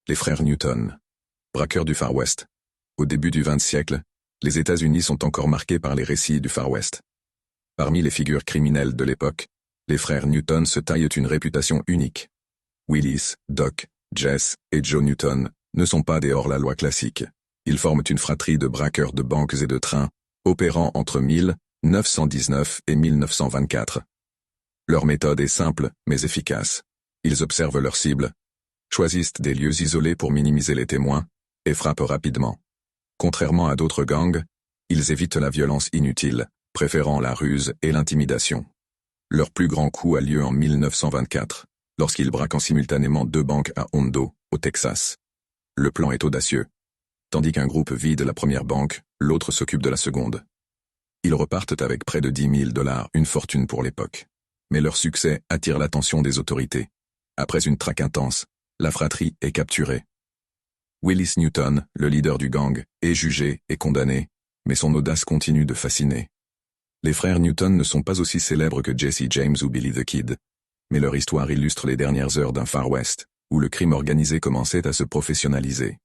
Les frères Newton. Braqueurs du Far West. Au début du XXe siècle, les États-Unis sont encore marqués par les récits du Far West. Parmi les figures criminelles de l'époque, les frères Newton se taillent une réputation unique. Willis, Doc, Jess et Joe Newton ne sont pas des hors-la-loi classiques. Ils forment une fratrie de braqueurs de banques et de trains, opérant entre 1919 et 1924. Leur méthode est simple, mais efficace. Ils observent leurs cibles, choisissent des lieux isolés pour minimiser les témoins, et frappent rapidement. Contrairement à d'autres gangs, ils évitent la violence inutile, préférant la ruse et l'intimidation. Leur plus grand coup a lieu en 1924, lorsqu'ils braquent simultanément 2 banques à Hondo, au Texas. Le plan est audacieux. Tandis qu'un groupe vide la première banque, l'autre s'occupe de la seconde. Ils repartent avec près de $10 000, une fortune pour l'époque. Mais leur succès attire l'attention des autorités. Après une traque intense, la fratrie est capturée. Willis Newton, le leader du gang, est jugé et condamné, mais son audace continue de fasciner. Les frères Newton ne sont pas aussi célèbres que Jesse James ou Billy the Kid, mais leur histoire illustre les dernières heures d'un Far West, où le crime organisé commençait à se professionnaliser.